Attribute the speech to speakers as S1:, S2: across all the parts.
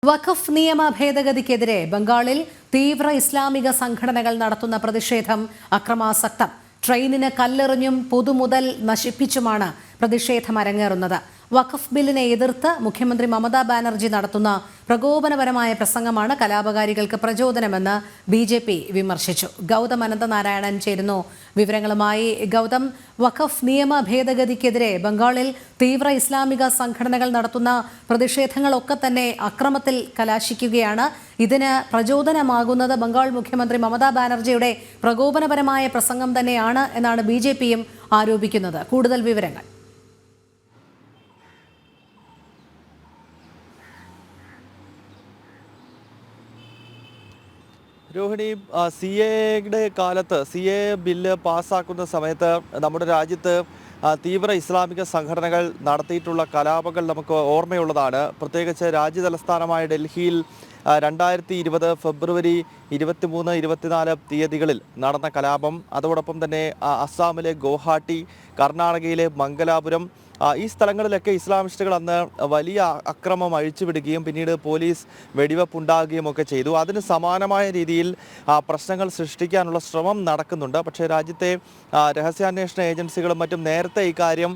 S1: വഖഫ് നിയമ ഭേദഗതിക്കെതിരെ ബംഗാളിൽ തീവ്ര ഇസ്ലാമിക സംഘടനകൾ നടത്തുന്ന പ്രതിഷേധം അക്രമാസക്തം. ട്രെയിനിന് കല്ലെറിഞ്ഞും പൊതുമുതൽ നശിപ്പിച്ചുമാണ് പ്രതിഷേധം അരങ്ങേറുന്നത്. വഖഫ് ബില്ലിനെ എതിർത്ത് മുഖ്യമന്ത്രി മമതാ ബാനർജി നടത്തുന്ന പ്രകോപനപരമായ പ്രസംഗമാണ് കലാപകാരികൾക്ക് പ്രചോദനമെന്ന് BJP വിമർശിച്ചു. ഗൗതം അനന്തനാരായണൻ ചേരുന്നു വിവരങ്ങളുമായി. ഗൗതം, വഖഫ് നിയമ ഭേദഗതിക്കെതിരെ ബംഗാളിൽ തീവ്ര ഇസ്ലാമിക സംഘടനകൾ നടത്തുന്ന പ്രതിഷേധങ്ങളൊക്കെ തന്നെ അക്രമത്തിൽ കലാശിക്കുകയാണ്. ഇതിന് പ്രചോദനമാകുന്നത് ബംഗാൾ മുഖ്യമന്ത്രി മമതാ ബാനർജിയുടെ പ്രകോപനപരമായ പ്രസംഗം തന്നെയാണ് എന്നാണ് BJPയും ആരോപിക്കുന്നത്. കൂടുതൽ വിവരങ്ങൾ.
S2: രോഹിണി, CAയുടെ കാലത്ത് CA ബില്ല് പാസ്സാക്കുന്ന സമയത്ത് നമ്മുടെ രാജ്യത്ത് തീവ്ര ഇസ്ലാമിക സംഘടനകൾ നടത്തിയിട്ടുള്ള കലാപങ്ങൾ നമുക്ക് ഓർമ്മയുള്ളതാണ്. പ്രത്യേകിച്ച് രാജ്യതലസ്ഥാനമായ ഡൽഹിയിൽ 2020 ഫെബ്രുവരി 23, 24 തീയതികളിൽ നടന്ന കലാപം, അതോടൊപ്പം തന്നെ അസ്സാമിലെ ഗുവാഹട്ടി, കർണാടകയിലെ മംഗലാപുരം, ഈ സ്ഥലങ്ങളിലൊക്കെ ഇസ്ലാമിസ്റ്റുകൾ അന്ന് വലിയ അക്രമം അഴിച്ചുവിടുകയും പിന്നീട് പോലീസ് വെടിവെപ്പുണ്ടാകുകയും ഒക്കെ ചെയ്തു. അതിന് സമാനമായ രീതിയിൽ പ്രശ്നങ്ങൾ സൃഷ്ടിക്കാനുള്ള ശ്രമം നടക്കുന്നുണ്ട്. പക്ഷേ രാജ്യത്തെ രഹസ്യാന്വേഷണ ഏജൻസികളും മറ്റും നേരത്തെ ഇക്കാര്യം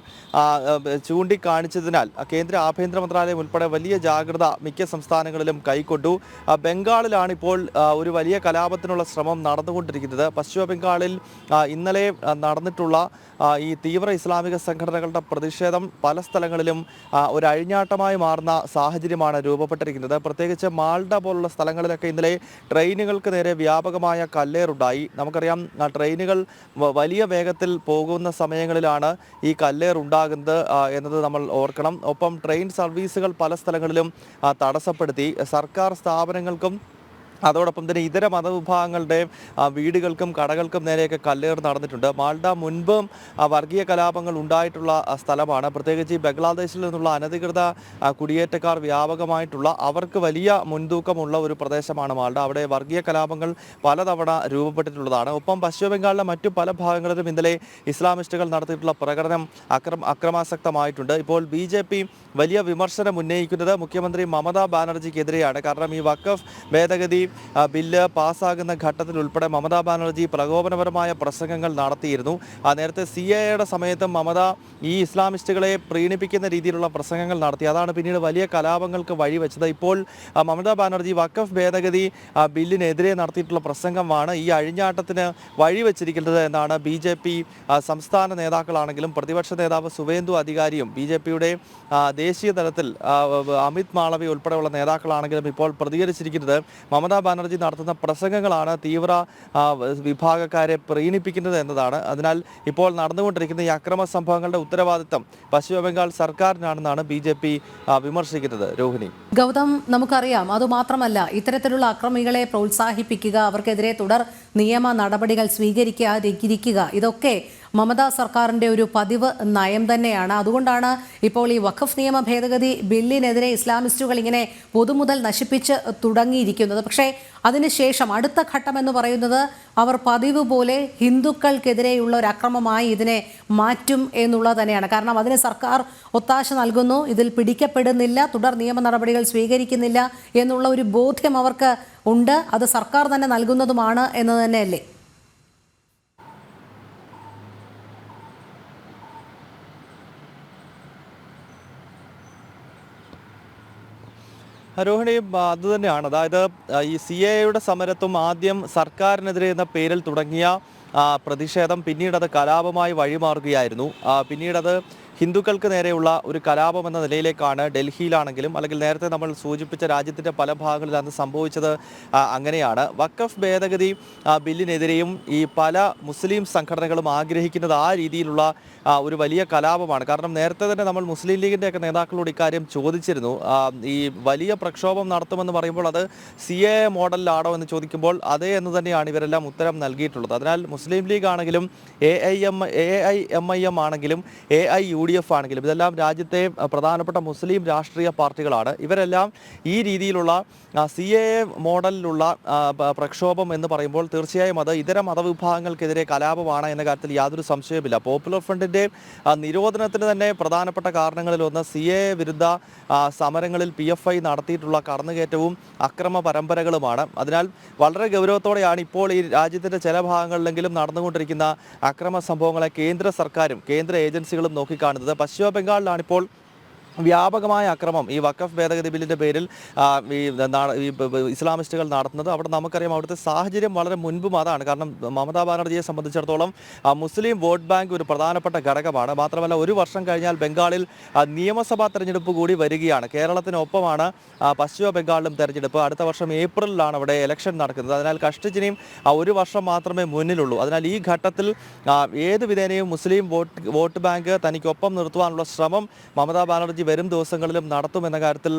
S2: ചൂണ്ടിക്കാണിച്ചതിനാൽ കേന്ദ്ര ആഭ്യന്തര മന്ത്രാലയം ഉൾപ്പെടെ വലിയ ജാഗ്രത മിക്ക സംസ്ഥാനങ്ങളിലും കൈക്കൊണ്ടു. ബംഗാളിലാണ് ഇപ്പോൾ ഒരു വലിയ കലാപത്തിനുള്ള ശ്രമം നടന്നുകൊണ്ടിരിക്കുന്നത്. പശ്ചിമ ബംഗാളിൽ ഇന്നലെ നടന്നിട്ടുള്ള ഈ തീവ്ര ഇസ്ലാമിക സംഘടനകളുടെ പ്രതിഷേധം പല സ്ഥലങ്ങളിലും ഒരു അഴിഞ്ഞാട്ടമായി മാറുന്ന സാഹചര്യമാണ് രൂപപ്പെട്ടിരിക്കുന്നത്. പ്രത്യേകിച്ച് മാൾഡ പോലുള്ള സ്ഥലങ്ങളിലൊക്കെ ഇന്നലെ ട്രെയിനുകൾക്ക് നേരെ വ്യാപകമായ കല്ലേറുണ്ടായി. നമുക്കറിയാം, ട്രെയിനുകൾ വലിയ വേഗത്തിൽ പോകുന്ന സമയങ്ങളിലാണ് ഈ കല്ലേർ ഉണ്ടാകുന്നത് എന്നത് നമ്മൾ ഓർക്കണം. ഒപ്പം ട്രെയിൻ സർവീസുകൾ പല സ്ഥലങ്ങളിലും തടസ്സപ്പെടുത്തി. സർക്കാർ സ്ഥാപനങ്ങൾക്കും അതോടൊപ്പം തന്നെ ഇതര മതവിഭാഗങ്ങളുടെ വീടുകൾക്കും കടകൾക്കും നേരെയൊക്കെ കല്ലേറ് നടന്നിട്ടുണ്ട്. മാൾഡ മുൻപും വർഗീയ കലാപങ്ങൾ ഉണ്ടായിട്ടുള്ള സ്ഥലമാണ്. പ്രത്യേകിച്ച് ഈ ബംഗ്ലാദേശിൽ നിന്നുള്ള അനധികൃത കുടിയേറ്റക്കാർ വ്യാപകമായിട്ടുള്ള അവർക്ക് വലിയ മുൻതൂക്കമുള്ള ഒരു പ്രദേശമാണ് മാൾഡ. അവിടെ വർഗീയ കലാപങ്ങൾ പലതവണ രൂപപ്പെട്ടിട്ടുള്ളതാണ്. ഒപ്പം പശ്ചിമ ബംഗാളിലെ മറ്റു പല ഭാഗങ്ങളിലും ഇന്നലെ ഇസ്ലാമിസ്റ്റുകൾ നടത്തിയിട്ടുള്ള പ്രകടനം അക്രമാസക്തമായിട്ടുണ്ട്. ഇപ്പോൾ BJP വലിയ വിമർശനം ഉന്നയിക്കുന്നത് മുഖ്യമന്ത്രി മമതാ ബാനർജിക്കെതിരെയാണ്. കാരണം ഈ വഖഫ് ഭേദഗതി ബില്ല് പാസ്സാകുന്ന ഘട്ടത്തിൽ ഉൾപ്പെടെ മമതാ ബാനർജി പ്രകോപനപരമായ പ്രസംഗങ്ങൾ നടത്തിയിരുന്നു. നേരത്തെ CAയുടെ സമയത്തും മമത ഈ ഇസ്ലാമിസ്റ്റുകളെ പ്രീണിപ്പിക്കുന്ന രീതിയിലുള്ള പ്രസംഗങ്ങൾ നടത്തി. അതാണ് പിന്നീട് വലിയ കലാപങ്ങൾക്ക് വഴിവെച്ചത്. ഇപ്പോൾ മമതാ ബാനർജി വഖഫ് ഭേദഗതി ബില്ലിനെതിരെ നടത്തിയിട്ടുള്ള പ്രസംഗമാണ് ഈ അഴിഞ്ഞാട്ടത്തിന് വഴിവെച്ചിരിക്കുന്നത് എന്നാണ് BJP സംസ്ഥാന നേതാക്കളാണെങ്കിലും പ്രതിപക്ഷ നേതാവ് സുവേന്ദു അധികാരിയും BJPയുടെ ദേശീയ തലത്തിൽ അമിത് മാളവി ഉൾപ്പെടെയുള്ള നേതാക്കളാണെങ്കിലും ഇപ്പോൾ പ്രതികരിച്ചിരിക്കുന്നത്. മമതാ ബാനർജി നടത്തുന്ന പ്രസംഗങ്ങളാണ് തീവ്ര വിഭാഗക്കാരെ പ്രീണിപ്പിക്കുന്നത് എന്നതാണ്. അതിനാൽ ഇപ്പോൾ നടന്നുകൊണ്ടിരിക്കുന്ന ഈ അക്രമ സംഭവങ്ങളുടെ ഉത്തരവാദിത്തം പശ്ചിമ ബംഗാൾ സർക്കാരിനാണെന്നാണ് BJP വിമർശിക്കുന്നത്. രോഹിണി,
S1: ഗൗതം, നമുക്കറിയാം, അതുമാത്രമല്ല ഇത്തരത്തിലുള്ള അക്രമികളെ പ്രോത്സാഹിപ്പിക്കുക, അവർക്കെതിരെ തുടർ നിയമ നടപടികൾ സ്വീകരിക്കാതിരിക്കുക, ഇതൊക്കെ മമതാ സർക്കാരിൻ്റെ ഒരു പതിവ് നയം തന്നെയാണ്. അതുകൊണ്ടാണ് ഇപ്പോൾ ഈ വഖഫ് നിയമ ഭേദഗതി ബില്ലിനെതിരെ ഇസ്ലാമിസ്റ്റുകൾ ഇങ്ങനെ പൊതുമുതൽ നശിപ്പിച്ച് തുടങ്ങിയിരിക്കുന്നത്. പക്ഷേ അതിനുശേഷം അടുത്ത ഘട്ടം എന്ന് പറയുന്നത് അവർ പതിവ് പോലെ ഹിന്ദുക്കൾക്കെതിരെയുള്ള ഒരു അക്രമമായി ഇതിനെ മാറ്റും എന്നുള്ളത് തന്നെയാണ്. കാരണം അതിന് സർക്കാർ ഒത്താശ നൽകുന്നു, ഇതിൽ പിടിക്കപ്പെടുന്നില്ല, തുടർ നിയമ നടപടികൾ സ്വീകരിക്കുന്നില്ല എന്നുള്ള ഒരു ബോധ്യം അവർക്ക് ഉണ്ട്. അത് സർക്കാർ തന്നെ നൽകുന്നതുമാണ് എന്ന് തന്നെയല്ലേ?
S2: രോഹിണി, അതുതന്നെയാണ്. അതായത് ഈ CAയുടെ സമരത്തും ആദ്യം സർക്കാരിനെതിരെ എന്ന പേരിൽ തുടങ്ങിയ പ്രതിഷേധം പിന്നീട് അത് കലാപമായി വഴിമാറുകയായിരുന്നു. പിന്നീടത് ഹിന്ദുക്കൾക്ക് നേരെയുള്ള ഒരു കലാപം എന്ന നിലയിലേക്കാണ് ഡൽഹിയിലാണെങ്കിലും അല്ലെങ്കിൽ നേരത്തെ നമ്മൾ സൂചിപ്പിച്ച രാജ്യത്തിൻ്റെ പല ഭാഗങ്ങളിൽ അന്ന് സംഭവിച്ചത് അങ്ങനെയാണ്. വഖഫ് ഭേദഗതി ബില്ലിനെതിരെയും ഈ പല മുസ്ലിം സംഘടനകളും ആഗ്രഹിക്കുന്നത് ആ രീതിയിലുള്ള ഒരു വലിയ കലാപമാണ്. കാരണം നേരത്തെ തന്നെ നമ്മൾ മുസ്ലിം ലീഗിൻ്റെയൊക്കെ നേതാക്കളോട് ഇക്കാര്യം ചോദിച്ചിരുന്നു. ഈ വലിയ പ്രക്ഷോഭം നടത്തുമെന്ന് പറയുമ്പോൾ അത് CA മോഡലിലാണോ എന്ന് ചോദിക്കുമ്പോൾ അതേ എന്ന് തന്നെയാണ് ഇവരെല്ലാം ഉത്തരം നൽകിയിട്ടുള്ളത്. അതിനാൽ മുസ്ലിം ലീഗ് ആണെങ്കിലും AIMIM ആണെങ്കിലും AIU UDF ആണെങ്കിലും ഇതെല്ലാം രാജ്യത്തെ പ്രധാനപ്പെട്ട മുസ്ലിം രാഷ്ട്രീയ പാർട്ടികളാണ്. ഇവരെല്ലാം ഈ രീതിയിലുള്ള CAA മോഡലിലുള്ള പ്രക്ഷോഭം എന്ന് പറയുമ്പോൾ തീർച്ചയായും അത് ഇതര മതവിഭാഗങ്ങൾക്കെതിരെ കലാപമാണ് എന്ന കാര്യത്തിൽ യാതൊരു സംശയവുമില്ല. പോപ്പുലർ ഫ്രണ്ടിൻ്റെ നിരോധനത്തിന് തന്നെ പ്രധാനപ്പെട്ട കാരണങ്ങളിലൊന്ന് CAA വിരുദ്ധ സമരങ്ങളിൽ PFI നടത്തിയിട്ടുള്ള കടന്നുകയറ്റവും അക്രമ പരമ്പരകളുമാണ്. അതിനാൽ വളരെ ഗൗരവത്തോടെയാണ് ഇപ്പോൾ ഈ രാജ്യത്തിൻ്റെ ചില ഭാഗങ്ങളിലെങ്കിലും നടന്നുകൊണ്ടിരിക്കുന്ന അക്രമ സംഭവങ്ങളെ കേന്ദ്ര സർക്കാരും കേന്ദ്ര ഏജൻസികളും നോക്കിക്കാണുന്നത്. പശ്ചിമ ബംഗാളിലാണിപ്പോൾ വ്യാപകമായ അക്രമം ഈ വഖഫ് ഭേദഗതി ബില്ലിൻ്റെ പേരിൽ ഇസ്ലാമിസ്റ്റുകൾ നടത്തുന്നത്. അവിടെ നമുക്കറിയാം അവിടുത്തെ സാഹചര്യം വളരെ മുൻപും അതാണ്. കാരണം മമതാ ബാനർജിയെ സംബന്ധിച്ചിടത്തോളം മുസ്ലിം വോട്ട് ബാങ്ക് ഒരു പ്രധാനപ്പെട്ട ഘടകമാണ്. മാത്രമല്ല ഒരു വർഷം കഴിഞ്ഞാൽ ബംഗാളിൽ നിയമസഭാ തെരഞ്ഞെടുപ്പ് കൂടി വരികയാണ്. കേരളത്തിനൊപ്പമാണ് പശ്ചിമ ബംഗാളിലും തെരഞ്ഞെടുപ്പ്. അടുത്ത വർഷം ഏപ്രിലിലാണ് അവിടെ ഇലക്ഷൻ നടക്കുന്നത്. അതിനാൽ കഷ്ടിച്ചിനിയും ഒരു വർഷം മാത്രമേ മുന്നിലുള്ളൂ. അതിനാൽ ഈ ഘട്ടത്തിൽ ഏത് വിധേനയും മുസ്ലിം വോട്ട് ബാങ്ക് തനിക്കൊപ്പം നിർത്തുവാനുള്ള ശ്രമം മമതാ ബാനർജി വരും ദിവസങ്ങളിലും നടത്തുമെന്ന കാര്യത്തിൽ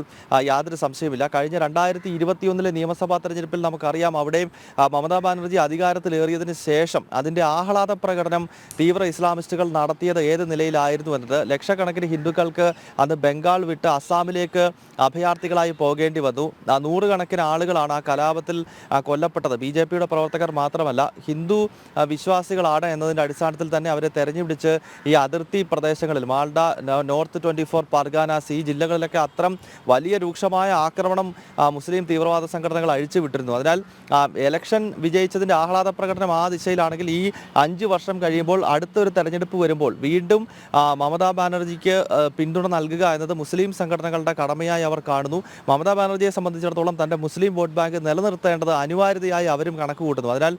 S2: യാതൊരു സംശയമില്ല. കഴിഞ്ഞ 2021 നിയമസഭാ തെരഞ്ഞെടുപ്പിൽ നമുക്കറിയാം അവിടെയും മമതാ ബാനർജി അധികാരത്തിലേറിയതിന് ശേഷം അതിൻ്റെ ആഹ്ലാദ പ്രകടനം തീവ്ര ഇസ്ലാമിസ്റ്റുകൾ നടത്തിയത് ഏത് നിലയിലായിരുന്നു എന്നത്. ലക്ഷക്കണക്കിന് ഹിന്ദുക്കൾക്ക് അന്ന് ബംഗാൾ വിട്ട് അസ്സാമിലേക്ക് അഭയാർത്ഥികളായി പോകേണ്ടി വന്നു. നൂറുകണക്കിന് ആളുകളാണ് ആ കലാപത്തിൽ കൊല്ലപ്പെട്ടത്. BJPയുടെ പ്രവർത്തകർ മാത്രമല്ല ഹിന്ദു വിശ്വാസികളാണ് എന്നതിൻ്റെ അടിസ്ഥാനത്തിൽ തന്നെ അവരെ തെരഞ്ഞുപിടിച്ച് ഈ അതിർത്തി പ്രദേശങ്ങളിൽ മാൾഡ, നോർത്ത് 24 പർഗാനാസ് ഈ ജില്ലകളിലൊക്കെ അത്തരം വലിയ രൂക്ഷമായ ആക്രമണം മുസ്ലിം തീവ്രവാദ സംഘടനകൾ അഴിച്ചുവിട്ടിരുന്നു. അതിനാൽ ഇലക്ഷൻ വിജയിച്ചതിൻ്റെ ആഹ്ലാദ പ്രകടനം ആ ദിശയിലാണെങ്കിൽ ഈ 5 വർഷം കഴിയുമ്പോൾ അടുത്തൊരു തെരഞ്ഞെടുപ്പ് വരുമ്പോൾ വീണ്ടും മമതാ ബാനർജിക്ക് പിന്തുണ നൽകുക എന്നത് മുസ്ലിം സംഘടനകളുടെ കടമയായി അവർ കാണുന്നു. മമതാ ബാനർജിയെ സംബന്ധിച്ചിടത്തോളം തൻ്റെ മുസ്ലിം വോട്ട് ബാങ്ക് നിലനിർത്തേണ്ടത് അനിവാര്യതയായി അവരും കണക്ക് കൂട്ടുന്നു. അതിനാൽ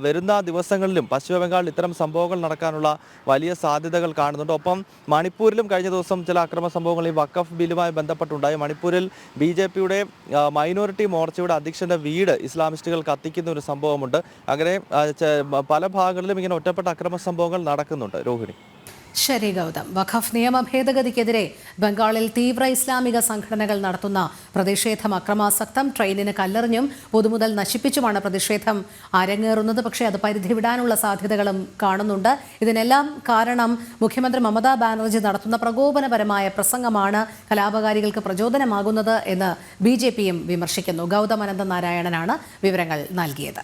S2: വരുന്ന ദിവസങ്ങളിലും പശ്ചിമ ബംഗാളിൽ ഇത്തരം സംഭവങ്ങൾ നടക്കാനുള്ള വലിയ സാധ്യതകൾ കാണുന്നുണ്ട്. ഒപ്പം മണിപ്പൂരിലും കഴിഞ്ഞ ദിവസം ചില അക്രമ സംഭവങ്ങൾ ഈ വഖഫ് ബില്ലുമായി ബന്ധപ്പെട്ടുണ്ടായി. മണിപ്പൂരിൽ BJPയുടെ മൈനോറിറ്റി മോർച്ചയുടെ അധ്യക്ഷൻ്റെ വീട് ഇസ്ലാമിസ്റ്റുകൾ കത്തിക്കുന്ന ഒരു സംഭവമുണ്ട്. അങ്ങനെ പല ഭാഗങ്ങളിലും ഇങ്ങനെ ഒറ്റപ്പെട്ട അക്രമ സംഭവങ്ങൾ നടക്കുന്നുണ്ട്. രോഹിണി.
S1: ശരി ഗൗതം. വഖഫ് നിയമ ഭേദഗതിക്കെതിരെ ബംഗാളിൽ തീവ്ര ഇസ്ലാമിക സംഘടനകൾ നടത്തുന്ന പ്രതിഷേധം അക്രമാസക്തം. ട്രെയിനിന് കല്ലെറിഞ്ഞും പൊതുമുതൽ നശിപ്പിച്ചുമാണ് പ്രതിഷേധം അരങ്ങേറുന്നത്. പക്ഷേ അത് പരിധി വിടാനുള്ള സാധ്യതകളും കാണുന്നുണ്ട്. ഇതിനെല്ലാം കാരണം മുഖ്യമന്ത്രി മമതാ ബാനർജി നടത്തുന്ന പ്രകോപനപരമായ പ്രസംഗമാണ് കലാപകാരികൾക്ക് പ്രചോദനമാകുന്നത് എന്ന് BJPയും വിമർശിക്കുന്നു. ഗൗതം അനന്തനാരായണനാണ് വിവരങ്ങൾ നൽകിയത്.